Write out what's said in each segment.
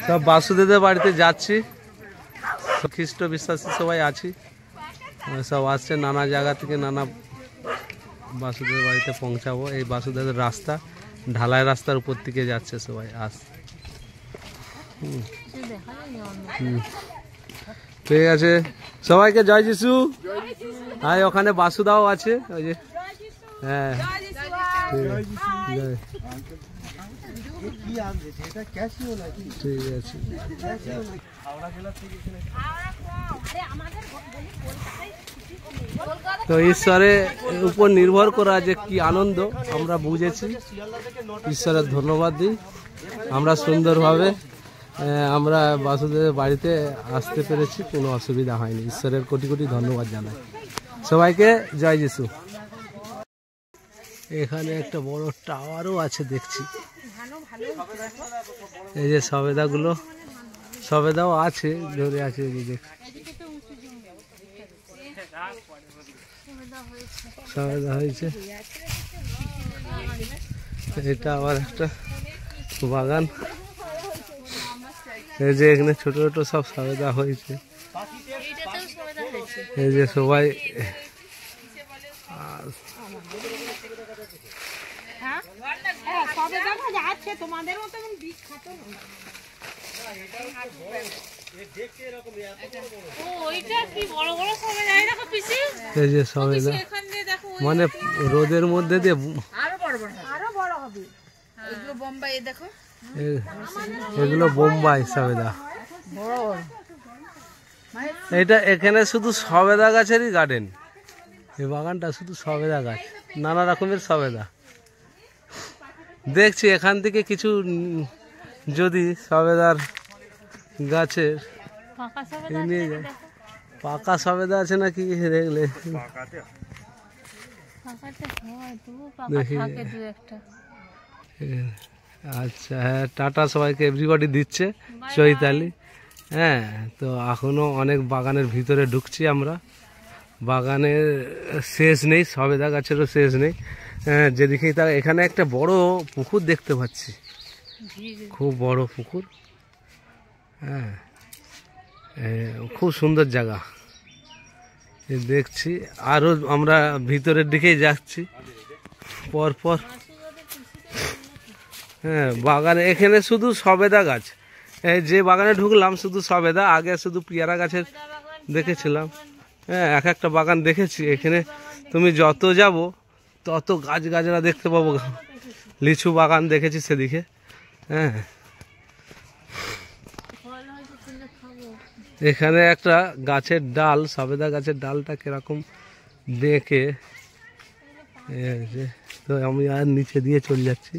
সব বাসুদেবের বাড়িতে যাচ্ছি, খ্রিস্ট বিশ্বাসী সবাই আছি, সব আসছে নানা জায়গা থেকে, নানা বাসুদেবের বাড়িতে পৌঁছাবো। এই বাসুদেবের রাস্তা ঢালাই রাস্তার উপর থেকে যাচ্ছে সবাই ঠিক আছে, সবাইকে জয় যিশু। আর ওখানে বাসুদাও আছে, ওই যে হ্যাঁ ঠিক আছে। তো ঈশ্বরের উপর নির্ভর করা যে কি আনন্দ আমরা বুঝেছি, ঈশ্বরের ধন্যবাদ দিই। আমরা সুন্দরভাবে আমরা বাসুদেবের বাড়িতে আসতে পেরেছি, কোনো অসুবিধা হয়নি। ঈশ্বরের কোটি কোটি ধন্যবাদ জানাই। সবাইকে জয় যিশু। এখানে একটা বড় টাওয়ারও আছে দেখছি। এই যে সবেদাগুলো, সবেদাও আছে, ধরে আছে সবেদা হয়েছে। এটা আবার একটা বাগান, এই যে এখানে ছোট ছোট সব সবেদা হয়েছে। এই যে সবাই এই যে সবেদা, মানে রোদের মধ্যে দিয়ে এগুলো বোম্বাই সবেদা। এটা এখানে শুধু সবেদা গাছেরই গার্ডেন, এই বাগানটা শুধু সবেদা গাছ, নানা রকমের সবেদা। দেখছি এখান থেকে কিছু যদি সবেদার গাছের নিয়ে যায়। পাকা সবেদা আছে নাকি দেখলে দেখি। আচ্ছা হ্যাঁ, টাটা সবাইকে, এভরিবডি দিচ্ছে চৈতালি। হ্যাঁ, তো এখনো অনেক বাগানের ভিতরে ঢুকছি আমরা। বাগানের শেষ নেই, সবেদা গাছেরও শেষ নেই। হ্যাঁ, যেদিকেই তা এখানে একটা বড় পুকুর দেখতে পাচ্ছি, খুব বড় পুকুর। হ্যাঁ, খুব সুন্দর জায়গা দেখছি। আরও আমরা ভিতরের দিকেই যাচ্ছি পরপর। হ্যাঁ, বাগানে এখানে শুধু সবেদা গাছ, এই যে বাগানে ঢুকলাম শুধু সবেদা। আগে শুধু পেয়ারা গাছের দেখেছিলাম। হ্যাঁ, এক একটা বাগান দেখেছি। এখানে তুমি যত যাবো তত গাছ গাছরা দেখতে পাবো। লিচু বাগান দেখেছি সেদিকে। হ্যাঁ, এখানে একটা গাছের ডাল, সবেদা গাছের ডালটা কিরকম দেখে, তো আমি আর নিচে দিয়ে চলে যাচ্ছি,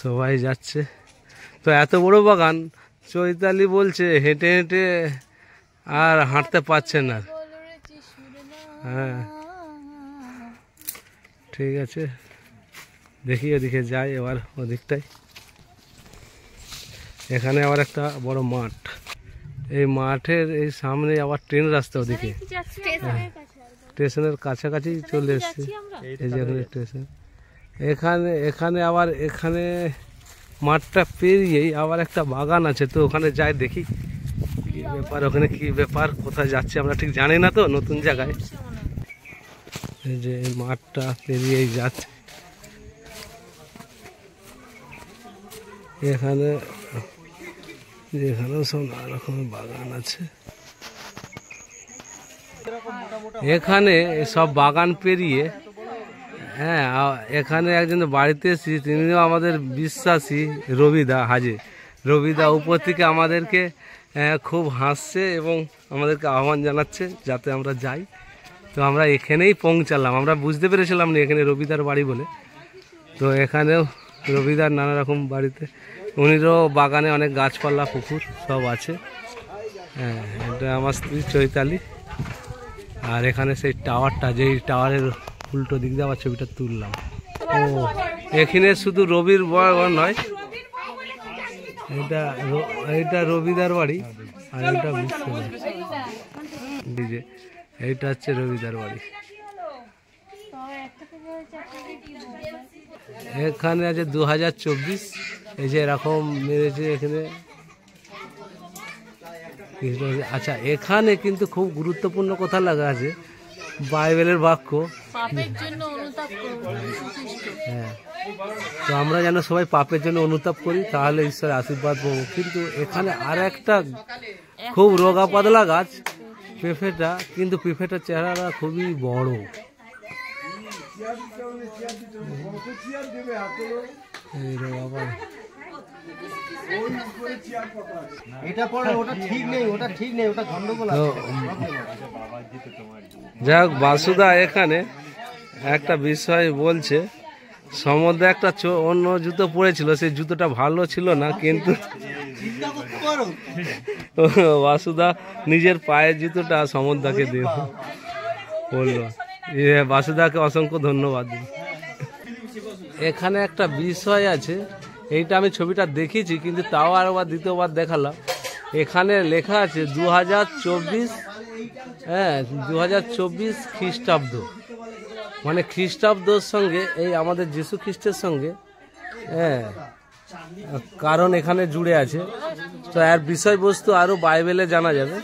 সবাই যাচ্ছে। তো এত বড় বাগান, চৈতালি বলছে হেঁটে হেঁটে আর হাঁটতে পারছে না। হ্যাঁ ঠিক আছে, দেখি ওদিকে যাই এবার, ওদিকটাই। এখানে আবার একটা বড় মাঠ, এই মাঠের এই সামনে আবার ট্রেন রাস্তা, ওদিকে স্টেশনের কাছাকাছি চলে এসছে। এই যে স্টেশন, এখানে আবার এখানে মাঠটা পেরিয়েই আবার একটা বাগান আছে। তো ওখানে যাই দেখি কি ব্যাপার, ওখানে কি ব্যাপার, কোথায় যাচ্ছে আমরা ঠিক জানি না, তো নতুন জায়গায়। এই যে মাঠটা পেরিয়েই যাচ্ছে, এখানেও সব নানা রকমের বাগান আছে। এখানে সব বাগান পেরিয়ে, হ্যাঁ, এখানে একজন বাড়িতে এসেছি, তিনিও আমাদের বিশ্বাসী, রবিদা হাজে। রবিদা উপর থেকে আমাদেরকে খুব হাসছে এবং আমাদেরকে আহ্বান জানাচ্ছে যাতে আমরা যাই। তো আমরা এখানেই পৌঁছালাম, আমরা বুঝতে পেরেছিলাম না এখানে রবিদার বাড়ি বলে। তো এখানেও রবিদার নানা রকম বাড়িতে, উনিরও বাগানে অনেক গাছপালা, পুকুর সব আছে। হ্যাঁ, এটা আমার স্ত্রী চৈতালি। আর এখানে সেই টাওয়ারটা, যেই টাওয়ারের উল্টো দিক দিয়ে আবার ছবিটা তুললাম। ও, এখানে শুধু রবির বাড়ি নয়, এটা রবিদার বাড়ি, আর এটা এইটা হচ্ছে রবিদার বাড়ি। এখানে আছে 2024, এই যে এরকম মেরেছে এখানে। আচ্ছা, এখানে কিন্তু খুব গুরুত্বপূর্ণ কথা লাগা আছে, বাইবেলের বাক্য। হ্যাঁ, তো আমরা যেন সবাই পাপের জন্য অনুতাপ করি, তাহলে ঈশ্বরের আশীর্বাদ পাবো। কিন্তু এখানে আর একটা খুব রোগা পাতলা গাছ, পেঁপেটা, কিন্তু পেঁপেটার চেহারাটা খুবই বড়। যাই হোক, বাসুদা এখানে একটা বিষয় বলছে, সমুদ্রে একটা অন্য জুতো পরেছিল, সেই জুতোটা ভালো ছিল না, কিন্তু বাসুদা নিজের পায়ের জুতোটা সমুদ্রকে দিল, বললো। বাসুদাকে অসংখ্য ধন্যবাদ। এখানে একটা বিষয় আছে, এইটা আমি ছবিটা দেখেছি, কিন্তু তাও আরবার দ্বিতীয়বার দেখালাম। এখানে লেখা আছে 2024, হ্যাঁ 2024 খ্রিস্টাব্দ, মানে খ্রিস্টাব্দর সঙ্গে এই আমাদের যীশু খ্রিস্টের সঙ্গে, হ্যাঁ, কারণ এখানে জুড়ে আছে। তো এর বিষয়বস্তু আরো বাইবেলে জানা যাবে।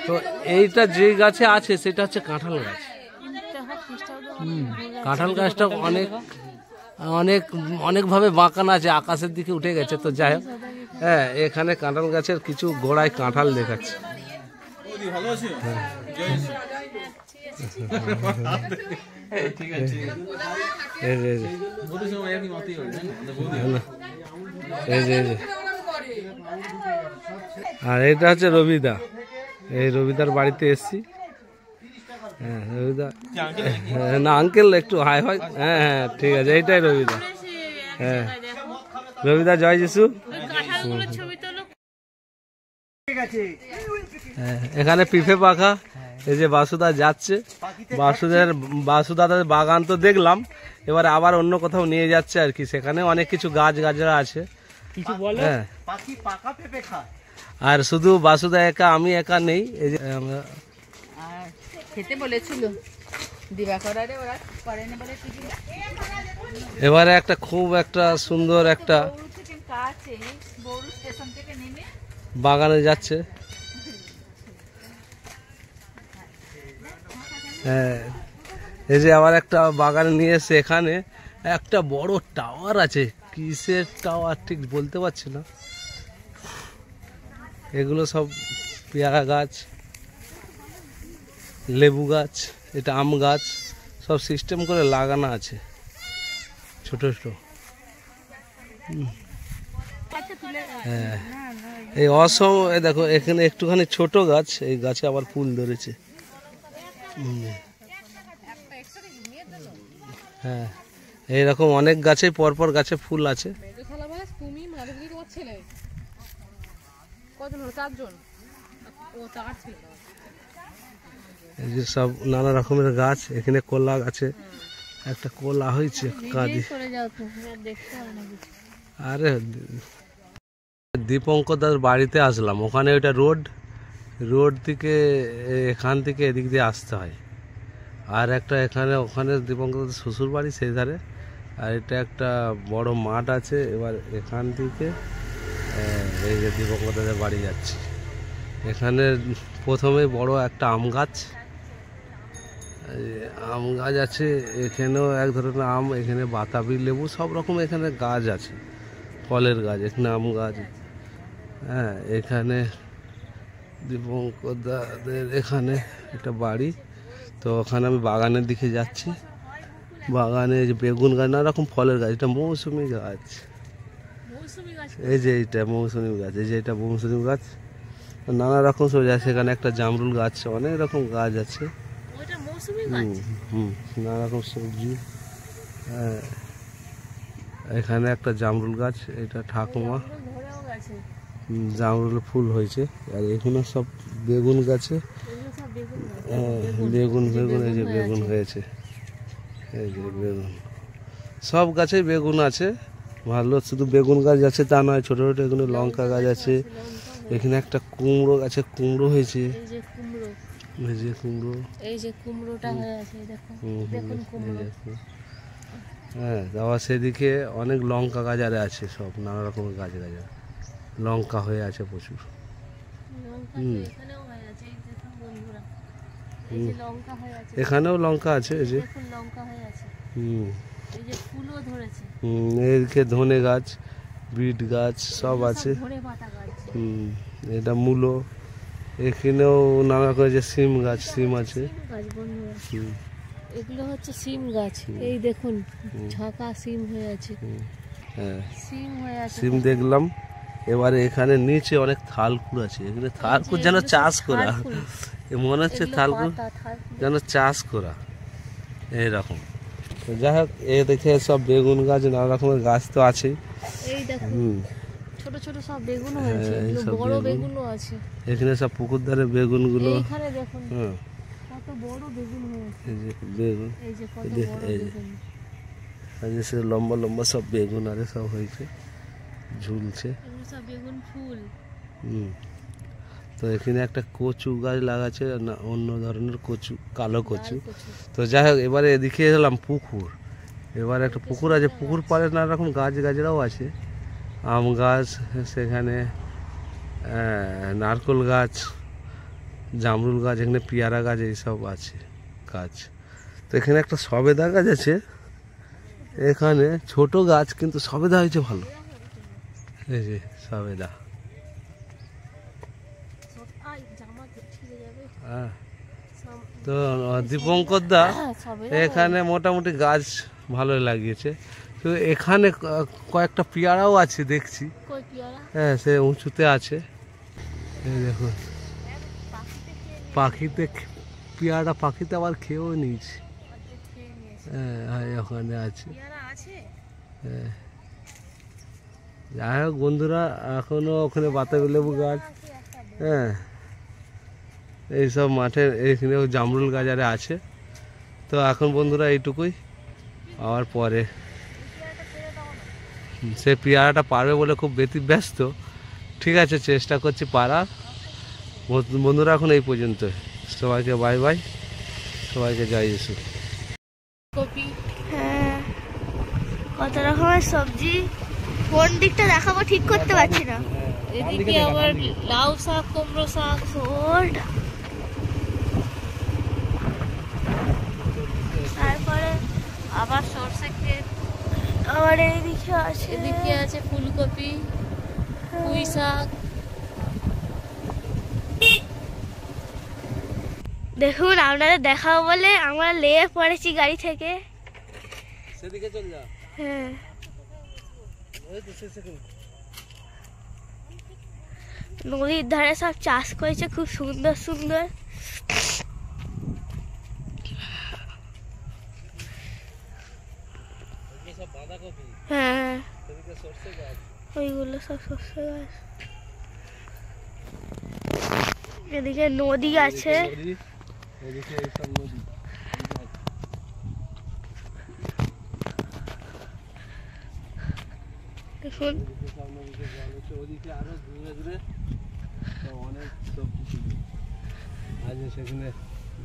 তো এইটা যে গাছে আছে সেটা হচ্ছে কাঁঠাল গাছ। কাঁঠাল গাছটা অনেক অনেক অনেকভাবে বাঁকানো আছে, আকাশের দিকে উঠে গেছে। তো যাই হোক, হ্যাঁ, এখানে কাঁঠাল গাছের কিছু গোড়ায় কাঁঠাল দেখাচ্ছে। আর এটা হচ্ছে রবিদা, এই রবিদার বাড়িতে এসছি। হ্যাঁ রবিদা, না আঙ্কেল একটু হাই হয়। হ্যাঁ হ্যাঁ ঠিক আছে, এইটাই রবিদা। হ্যাঁ রবিদা, জয় যিশু। এখানে পিফে পাখা, এই যে বাসুদা যাচ্ছে, বাসুদাদের বাগান তো দেখলাম, এবার আবার অন্য কোথাও নিয়ে যাচ্ছে আর কি। সেখানে অনেক কিছু গাছ গাছরা আছে। হ্যাঁ, আর শুধু বাসুদা একা, আমি একা নেই। এই যে আমরা খেতে বলেছিল এবারে একটা খুব একটা সুন্দর একটা বাগানে যাচ্ছে। হ্যাঁ, এই যে আবার একটা বাগানে নিয়ে এসে, এখানে একটা বড় টাওয়ার আছে, কিসের টাওয়ার ঠিক বলতে পারছি না। এগুলো সব পেয়ারা গাছ, লেবু গাছ, এটা আম গাছ, সব সিস্টেম করে লাগানো আছে ছোট ছোট। হ্যাঁ, এই দেখো এখানে একটুখানি ছোট গাছ, এই গাছে আবার ফুল ধরেছে। হ্যাঁ, এইরকম অনেক গাছে পরপর গাছে ফুল আছে। এই যে সব নানা রকমের গাছ, এখানে কলা গাছে একটা কলা হয়েছে কাঁদি। আরে দীপঙ্করদার বাড়িতে আসলাম, ওখানে ওইটা রোড থেকে, এখান থেকে এদিক দিয়ে আসতে হয়। আর একটা এখানে ওখানে দীপঙ্করদার শ্বশুর বাড়ি সেই ধারে। আর এটা একটা বড় মাঠ আছে। এবার এখান থেকে এই যে দীপঙ্করদাদের বাড়ি যাচ্ছি। এখানে প্রথমে বড় একটা আম গাছ আছে, এখানেও এক ধরনের আম, এখানে বাতাবি লেবু, সব রকম এখানে গাছ আছে, ফলের গাছ, এখানে আম গাছ। হ্যাঁ, এখানে দীপঙ্করদাদের এখানে একটা বাড়ি। তো ওখানে আমি বাগানের দিকে যাচ্ছি। বাগানে যে বেগুন গাছ, নানা রকম ফলের গাছ, এটা মৌসুমি গাছ। এই যে এইটা মৌসুমি গাছ, এই যে এটা মৌসুমি গাছ, নানা রকম সবজি আছে। এখানে একটা জামরুল গাছ, অনেক রকম গাছ আছে। নানা রকম সবজি। হ্যাঁ, এখানে একটা জামরুল গাছ, এটা ঠাকুমা, জামরুল ফুল হয়েছে। আর এখানে সব বেগুন গাছে, বেগুন এই যে বেগুন হয়েছে, এই যে বেগুন, সব গাছে বেগুন আছে। ভালো, শুধু বেগুন গাছ আছে তা নয়, ছোট ছোট এখানে লঙ্কা গাছ আছে। এখানে একটা কুমড়ো গাছে কুমড়ো হয়েছে। ভেজে কুমড়ো, এই যে কুমড়োটা হয়ে আছে দেখো, দেখুন কুমড়ো। হ্যাঁ, আবার সেদিকে অনেক লঙ্কা গাজারে আছে, সব নানা রকমের গাছ গাজা, লঙ্কা হয়ে আছে প্রচুর। লঙ্কা তো এখানেও হয়ে আছে, এই দেখুন বন্ধুরা, এই যে লঙ্কা হয়ে আছে, এখানেও লঙ্কা আছে, এই যে দেখুন লঙ্কা হয়ে আছে। এই যে ফুলও ধরেছে। এদিকে ধনে গাছ, বিট গাছ সব আছে। ধনে পাতা গাছ। এটা মূলো, এখানেও নানা রকমের যে সিম গাছ, সিম আছে। গাছ বন্ধুরা, এগুলো হচ্ছে সিম গাছ, এই দেখুন ঝাঁকা সিম হয়ে আছে। হ্যাঁ, সিম হয়ে আছে, সিম দেখলাম। এবারে এখানে নিচে অনেক থালকুড় আছে, এখানে থালকুড় যেন চাষ করা, মনে হচ্ছে থালকুড় যেন চাষ করা এইরকম। যাই হোক, এ দেখে সব বেগুন গাছ, নানা রকমের গাছ তো আছেই। এই দেখুন ছোট ছোট সব বেগুন হয়েছে, বড় বেগুনও আছে। এখানে সব পুকুর ধারে বেগুন গুলো, এখানে দেখুন কত বড় বেগুন হয়েছে। এই যে বেগুন, এই যে কত বড় বেগুন, এই যে সে লম্বা লম্বা সব বেগুন আরে সব হয়েছে, ঝুলছে। এগুলো সব বেগুন ফুল। তো এখানে একটা কচু গাছ লাগাচ্ছে, না অন্য ধরনের কচু, কালো কচু। তো যাই হোক, এবারে এদিকে এলাম পুকুর। এবারে একটা পুকুর আছে, পুকুর পাড়ে নানা রকম গাছ গাছরাও আছে, আম গাছ, সেখানে নারকেল গাছ, জামরুল গাছ, এখানে পেয়ারা গাছ, এইসব আছে গাছ। তো এখানে একটা সবেদা গাছ আছে, এখানে ছোট গাছ কিন্তু সবেদা হয়েছে ভালো, এই যে সবেদা। হ্যাঁ, তো দীপঙ্কর দা এখানে মোটামুটি গাছ ভালোই লাগিয়েছে। তো এখানে কয়েকটা পেয়ারাও আছে দেখছি, হ্যাঁ সে উঁচুতে আছে। এই দেখুন পাখিতে, পেয়ারা পাখিতে আবার খেয়েও নিয়েছি। হ্যাঁ, ওখানে আছে। হ্যাঁ, যাই হোক বন্ধুরা, এখনো ওখানে বাতাবি লেবু গাছ, হ্যাঁ এইসব মাঠের এখানেও জামরুল গাছ আরে আছে। তো এখন বন্ধুরা এইটুকুই, আবার পরে সে পেয়ারাটা পারবে বলে খুব ব্যস্ত। ঠিক আছে, চেষ্টা করছি পারার। বন্ধুরা এখন এই পর্যন্ত, সবাইকে বাই বাই, সবাইকে জয় যিশু। কপি, হ্যাঁ কত রকমের সবজি, কোন দিকটা দেখাবো ঠিক করতে পারছি না। এদিকে আবার লাউ শাক, কুমড়ো শাক, তারপরে আবার সরষে ক্ষেত, আবার এইদিকে আছে, এদিকে আছে ফুলকপি, পুঁই শাক। দেখুন আপনারা দেখাবো বলে আমরা লেয়ে পড়েছি গাড়ি থেকে। সেদিকে চল যা। হ্যাঁ, নদীর ধারে সব চাষ করেছে, খুব সুন্দর সুন্দর। হ্যাঁ, ওইগুলো সব সর্ষে গাছ। এদিকে নদী আছে, দেখুন ওদিকে আরো দূরে দূরে অনেক সবজি আছে, সেখানে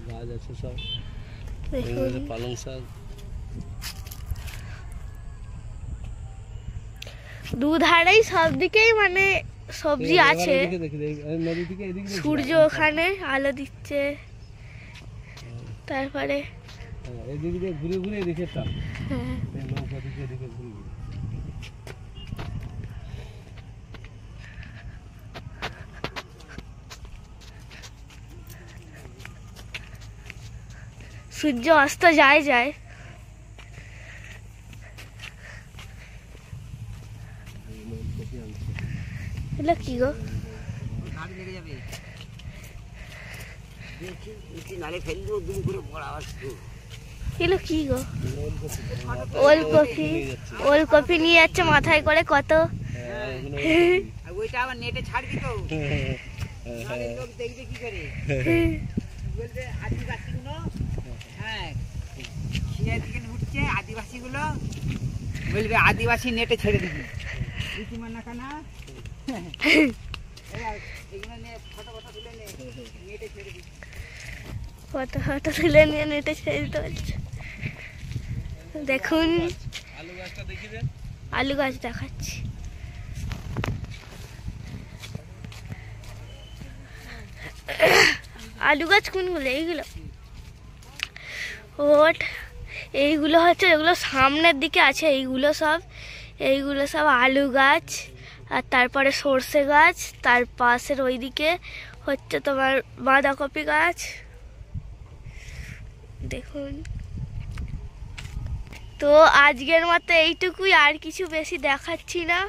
গাছ আছে সব, পালং শাক। দুধারেই সব দিকেই মানে সবজি আছে। সূর্য ওখানে আলো দিচ্ছে, তারপরে এদিকে দিয়ে ঘুরে ঘুরে এদিকে টান, হ্যাঁ নৌকা দিকে এদিকে ঘুরে ঘুরে। সূর্য অস্ত যায় যায়। এগুলো কি গো? এগুলো কি গো? ওলকপি, ওলকপি নিয়ে যাচ্ছে মাথায় করে কত। ওইটা আবার নেটে ছাড়বি তো, লোক দেখবে কি করে, বলবে আদিবাসীগুলো, হ্যাঁ শিয়ার দিকে উঠছে আদিবাসীগুলো, বলবে আদিবাসী নেটে ছেড়ে দিবি, রীতিমানা কানা এগুলো নিয়ে ফটো ফটো তুলে নেটে ছেড়ে দিবি। ফটো ফটো তুলে নিয়ে নেটে ছেড়ে দিতে পারছে। দেখুন আলু গাছ দেখাচ্ছি। আলু গাছ কোনগুলো? এইগুলো ওট, এইগুলো হচ্ছে, এগুলো সামনের দিকে আছে। এইগুলো সব আলু গাছ। আর তারপরে সর্ষে গাছ, তার পাশের ওইদিকে হচ্ছে তোমার বাঁধাকপি গাছ। দেখুন, তো আজকের মতো এইটুকুই, আর কিছু বেশি দেখাচ্ছি না।